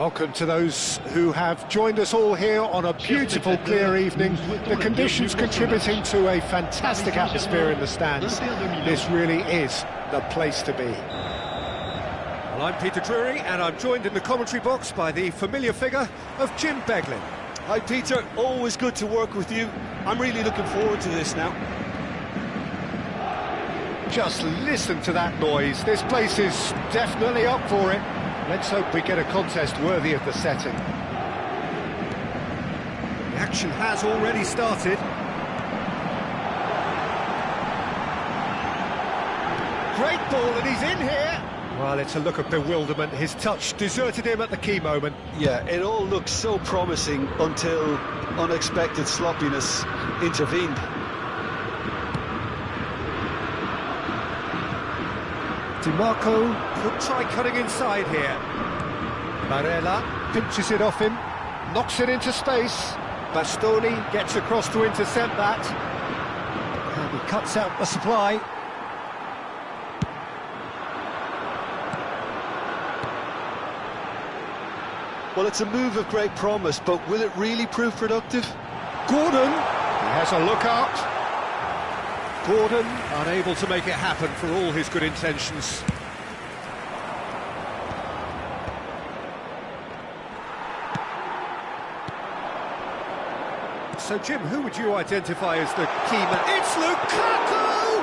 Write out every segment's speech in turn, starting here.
Welcome to those who have joined us all here on a beautiful, clear evening. The conditions contributing to a fantastic atmosphere in the stands. This really is the place to be. Well, I'm Peter Drury, and I'm joined in the commentary box by the familiar figure of Jim Beglin. Hi Peter, always good to work with you. I'm really looking forward to this now. Just listen to that noise. This place is definitely up for it. Let's hope we get a contest worthy of the setting. The action has already started. Great ball, and he's in here. Well, it's a look of bewilderment. His touch deserted him at the key moment. Yeah, it all looked so promising until unexpected sloppiness intervened. DiMarco Could try cutting inside here. Barella pinches it off him, knocks it into space. Bastoni gets across to intercept that. And he cuts out the supply. Well, it's a move of great promise, but will it really prove productive? Gordon, he has a look out. Gordon unable to make it happen for all his good intentions. So, Jim, who would you identify as the key man? It's Lukaku!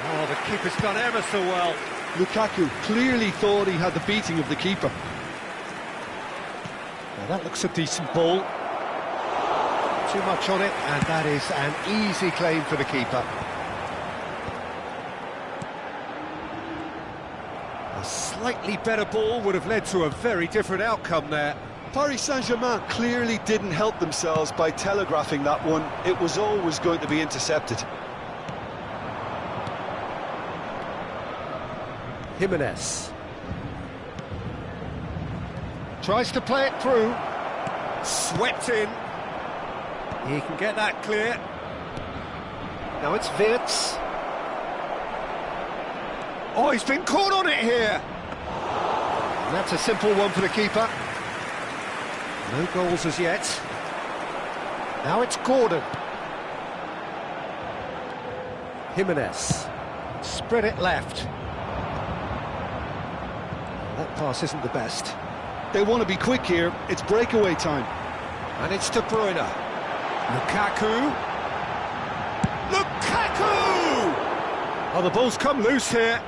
Oh, the keeper's done ever so well. Lukaku clearly thought he had the beating of the keeper. Now that looks a decent ball. Too much on it, and that is an easy claim for the keeper. A slightly better ball would have led to a very different outcome there. Paris Saint-Germain clearly didn't help themselves by telegraphing that one. It was always going to be intercepted. Jimenez. Tries to play it through. Swept in. He can get that clear. Now it's Wirtz. Oh, he's been caught on it here. And that's a simple one for the keeper. No goals as yet. Now it's Gordon. Jimenez. Spread it left. That pass isn't the best. They want to be quick here. It's breakaway time. And it's De Bruyne. Lukaku. Lukaku! Oh, the ball's come loose here.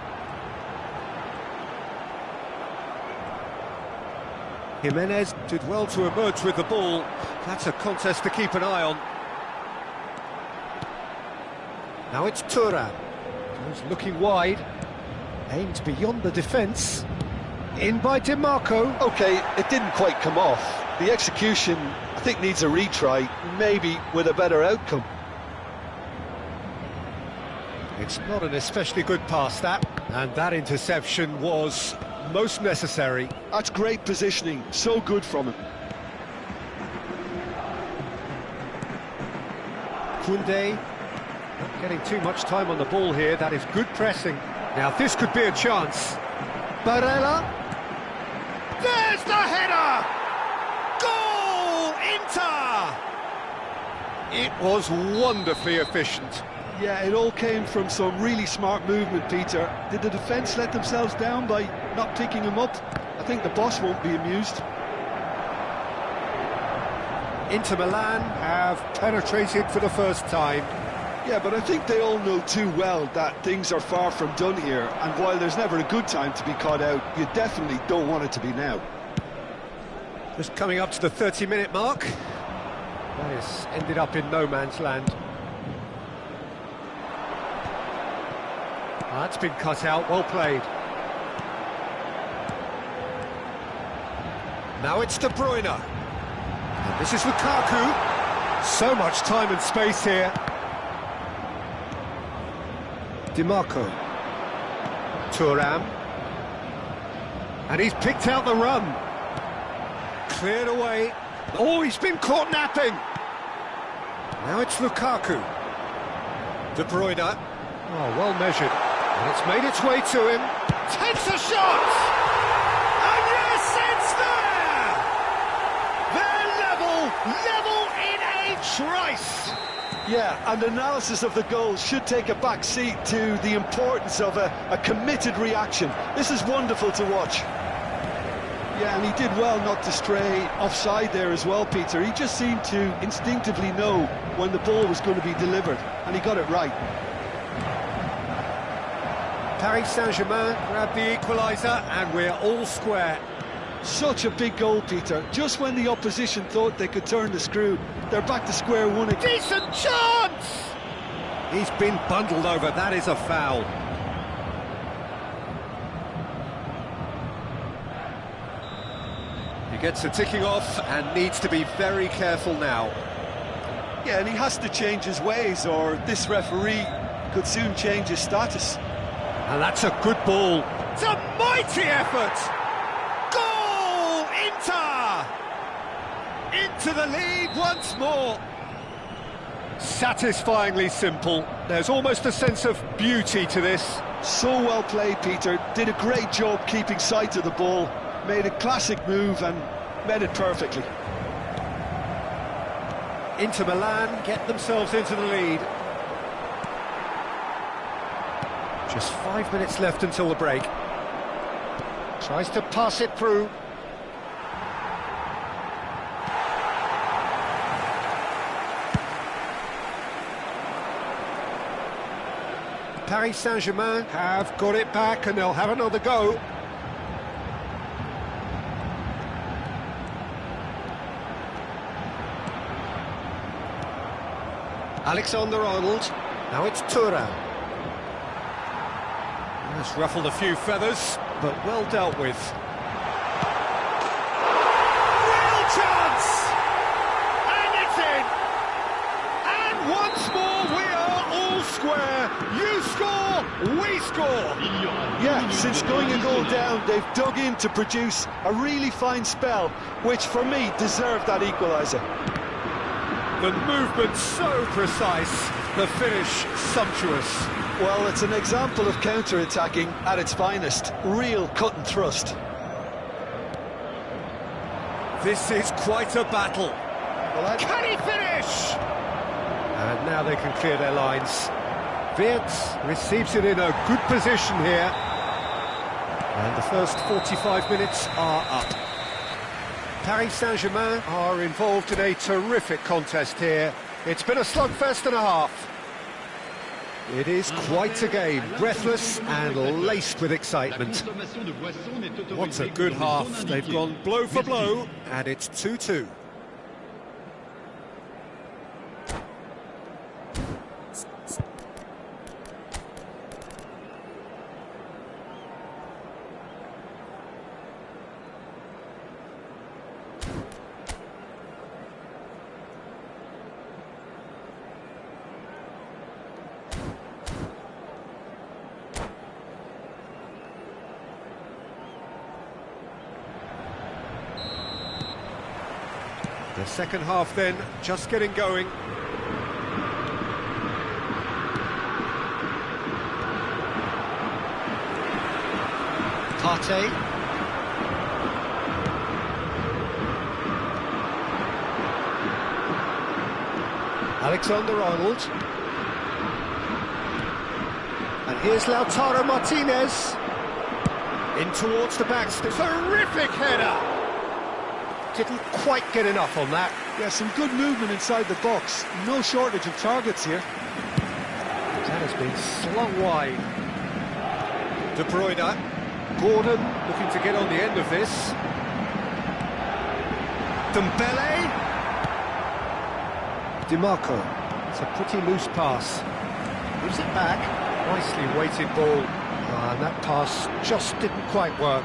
Jimenez did well to emerge with the ball. That's a contest to keep an eye on. Now it's Thuram. He's looking wide. Aimed beyond the defence. In by DiMarco. Okay, it didn't quite come off. The execution, I think, needs a retry, maybe with a better outcome. It's not an especially good pass, that. And that interception was most necessary. That's great positioning, so good from him. Koundé, not getting too much time on the ball here. That is good pressing. Now this could be a chance. Barella. There's the header! Goal! Inter! It was wonderfully efficient. Yeah, it all came from some really smart movement, Peter. Did the defence let themselves down by not picking him up? I think the boss won't be amused. Inter Milan have penetrated for the first time. Yeah, but I think they all know too well that things are far from done here, and while there's never a good time to be caught out, you definitely don't want it to be now. Just coming up to the 30-minute mark. That has ended up in no man's land. That's been cut out, well played. Now it's De Bruyne. And this is Lukaku. So much time and space here. DiMarco. Thuram. And he's picked out the run. Cleared away. Oh, he's been caught napping. Now it's Lukaku. De Bruyne. Oh, well measured. And it's made its way to him. Takes a shot! And yes, it's there! Level in a trice! Yeah, and analysis of the goal should take a back seat to the importance of a committed reaction. This is wonderful to watch. Yeah, and he did well not to stray offside there as well, Peter. He just seemed to instinctively know when the ball was going to be delivered, and he got it right. Paris Saint-Germain grab the equaliser, and we're all square. Such a big goal, Peter. Just when the opposition thought they could turn the screw, they're back to square one again. Decent chance! He's been bundled over, that is a foul. He gets a ticking off and needs to be very careful now. Yeah, and he has to change his ways, or this referee could soon change his status. And that's a good ball. It's a mighty effort! Goal! Inter! Into the lead once more. Satisfyingly simple. There's almost a sense of beauty to this. So well played, Peter. Did a great job keeping sight of the ball. Made a classic move and met it perfectly. Inter Milan get themselves into the lead. Just 5 minutes left until the break. Tries to pass it through. Paris Saint-Germain have got it back and they'll have another go. Alexander-Arnold. Now it's Thuram. That's ruffled a few feathers, but well dealt with. Real chance! And it's in! And once more we are all square. You score, we score! Yeah, since going a goal down, they've dug in to produce a really fine spell, which for me deserved that equaliser. The movement so precise, the finish sumptuous. Well, it's an example of counter-attacking at its finest. Real cut and thrust. This is quite a battle. Well, Can he finish? And now they can clear their lines. Wirtz receives it in a good position here. And the first 45 minutes are up. Paris Saint-Germain are involved in a terrific contest here. It's been a slugfest and a half. It is quite a game, breathless and laced with excitement. What a good half. They've gone blow for blow, and it's 2-2. The second half then, just getting going. Partey. Alexander-Arnold. And here's Lautaro Martinez. In towards the back. Terrific header! Didn't quite get enough on that. yeah, some good movement inside the box. No shortage of targets here. That has been slung wide. De Bruyne. Gordon looking to get on the end of this. Dembele. DiMarco. It's a pretty loose pass. Gives it back. Nicely weighted ball. And that pass just didn't quite work.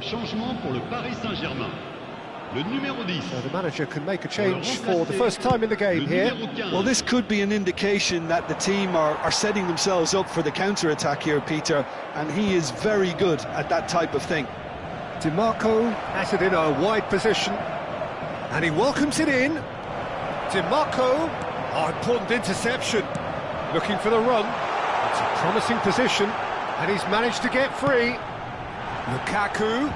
Changement pour le Paris Saint-Germain. Le numéro 10. So the manager can make a change for the first time in the game here. Well, this could be an indication that the team are setting themselves up for the counter-attack here, Peter, and he is very good at that type of thing. DiMarco has it in a wide position, and he welcomes it in. DiMarco, important interception, looking for the run. It's a promising position, and he's managed to get free. Lukaku.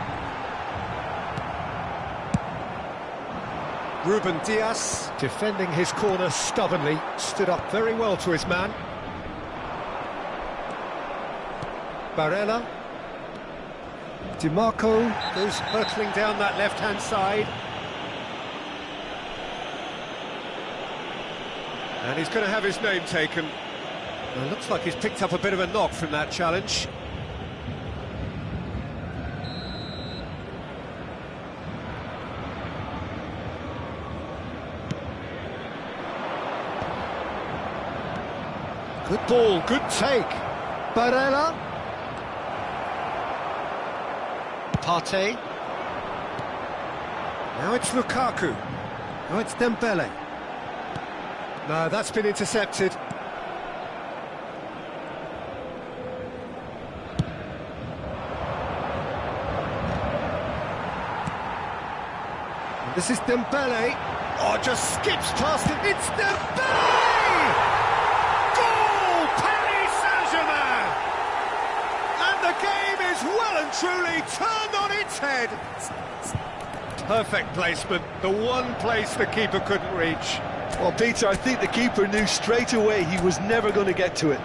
Ruben Dias, defending his corner stubbornly, stood up very well to his man. Barella. DiMarco goes hurtling down that left-hand side. And he's going to have his name taken. It looks like he's picked up a bit of a knock from that challenge. Good ball, good take. Barella. Partey. Now it's Lukaku. Now it's Dembele. No, that's been intercepted. And this is Dembele. Oh, just skips past him. It's Dembele! Goal! Paris Saint-Germain! And the game is well and truly turned on its head. Perfect placement, the one place the keeper couldn't reach. Well, Peter, I think the keeper knew straight away he was never going to get to it.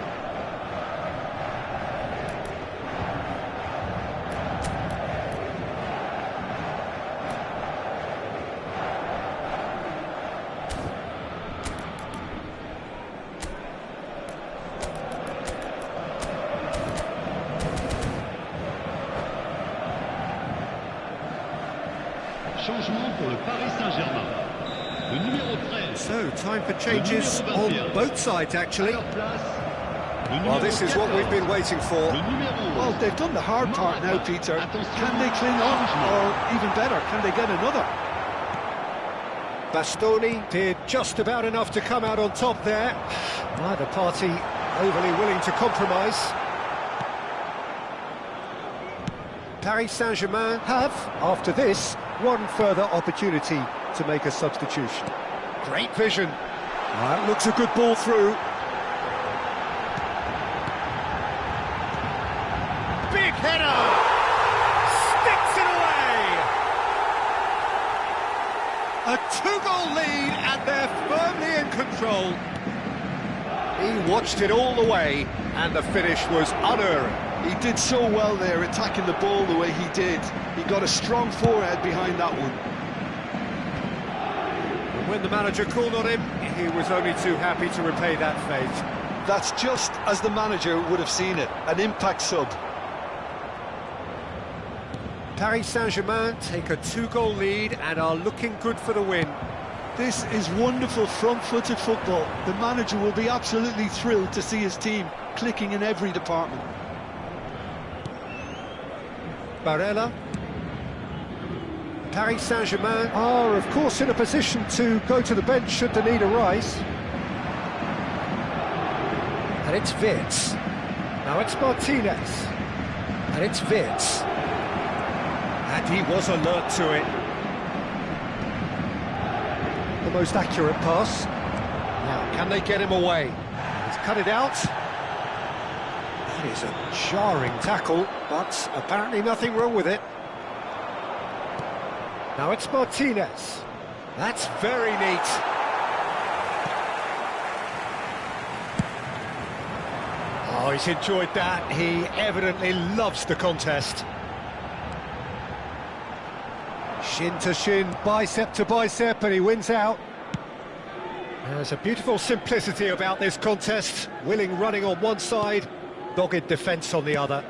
Changement pour le Paris Saint-Germain. Le numéro 13. So, time for changes on both sides, actually. Well, this is what we've been waiting for. Well, they've done the hard part now, Peter. Can they cling on, or even better, can they get another? Bastoni did just about enough to come out on top there. Neither party overly willing to compromise. Paris Saint-Germain have, after this, one further opportunity to make a substitution. Great vision. That looks a good ball through. Big header! Sticks it away! A two-goal lead and they're firmly in control. He watched it all the way and the finish was unerring. He did so well there, attacking the ball the way he did. He got a strong forehead behind that one. And when the manager called on him, he was only too happy to repay that fate. That's just as the manager would have seen it, an impact sub. Paris Saint-Germain take a two-goal lead and are looking good for the win. This is wonderful front-footed football. The manager will be absolutely thrilled to see his team clicking in every department. Barella. Paris Saint-Germain are, of course, in a position to go to the bench should the need arise. And it's Wirtz. Now it's Martinez. And it's Wirtz. And he was alert to it. The most accurate pass. Now, can they get him away? He's cut it out. That is a jarring tackle, but apparently nothing wrong with it. Now it's Martinez. That's very neat. Oh, he's enjoyed that. He evidently loves the contest. Shin to shin, bicep to bicep, and he wins out. There's a beautiful simplicity about this contest. Willing running on one side, dogged defence on the other.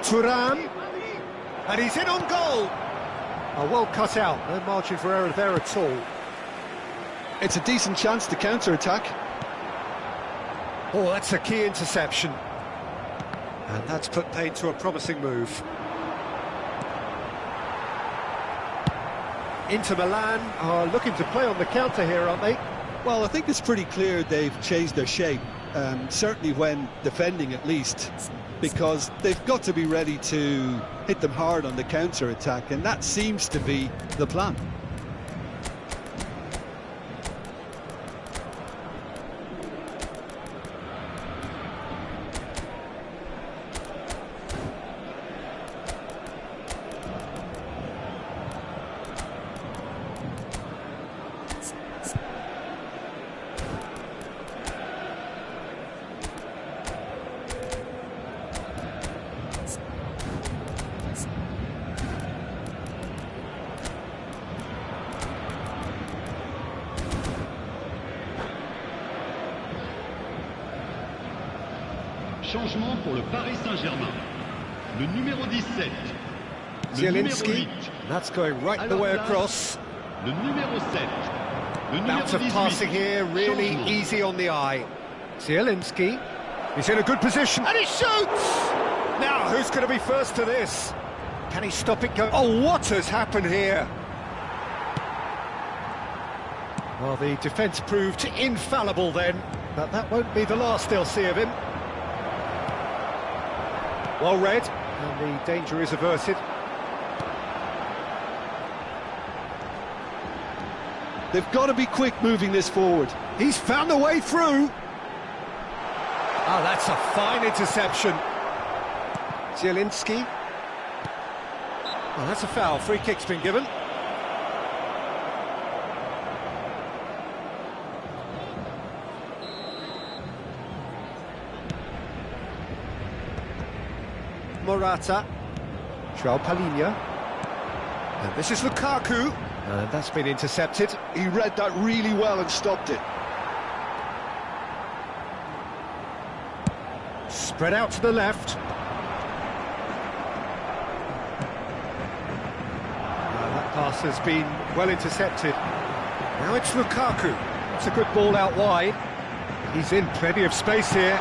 Thuram, and he's in on goal. Oh, well cut out, no margin for error there at all. It's a decent chance to counter-attack. Oh, that's a key interception. And that's put paid to a promising move. Inter Milan are looking to play on the counter here, aren't they? Well, I think it's pretty clear they've changed their shape, certainly when defending at least, because they've got to be ready to hit them hard on the counter-attack, and that seems to be the plan. Changement pour le Paris Saint-Germain. Le numéro 17. Le numéro 8. That's going right the way across. Le numéro 7. Le numéro Bounce of 18. passing here, really Changement. easy on the eye. Zielinski, he's in a good position, and he shoots! Now, who's going to be first to this? Can he stop it going? Oh, what has happened here? Well, the defence proved infallible then, but that won't be the last they'll see of him. Well read, and the danger is averted. They've got to be quick moving this forward. He's found a way through. Oh, that's a fine interception. Zielinski. Well, that's a foul. Free kick's been given. Morata, João Palhinha, and this is Lukaku, and that's been intercepted. He read that really well and stopped it. Spread out to the left. That pass has been well intercepted. Now it's Lukaku. It's a good ball out wide. He's in plenty of space here.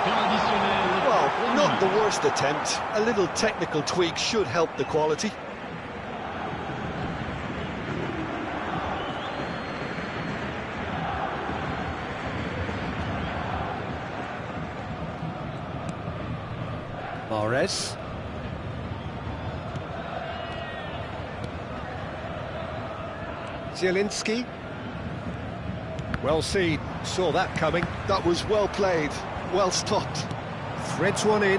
Well, not the worst attempt. A little technical tweak should help the quality. Mahrez. Zielinski. Well seen, saw that coming. That was well played, well stopped. Threads one in.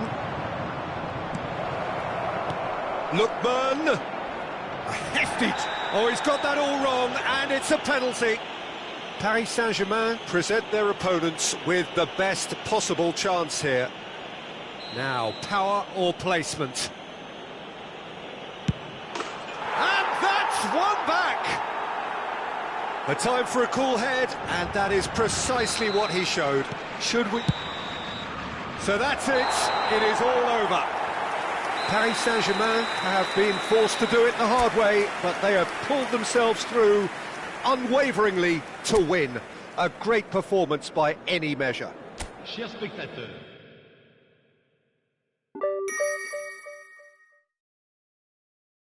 Lookman. A hefty... Oh, he's got that all wrong, and it's a penalty. Paris Saint-Germain present their opponents with the best possible chance here. Now, power or placement. And that's one back! A time for a cool head, and that is precisely what he showed. Should we... So that's it, it is all over. Paris Saint-Germain have been forced to do it the hard way, but they have pulled themselves through unwaveringly to win. A great performance by any measure. Chers spectateurs,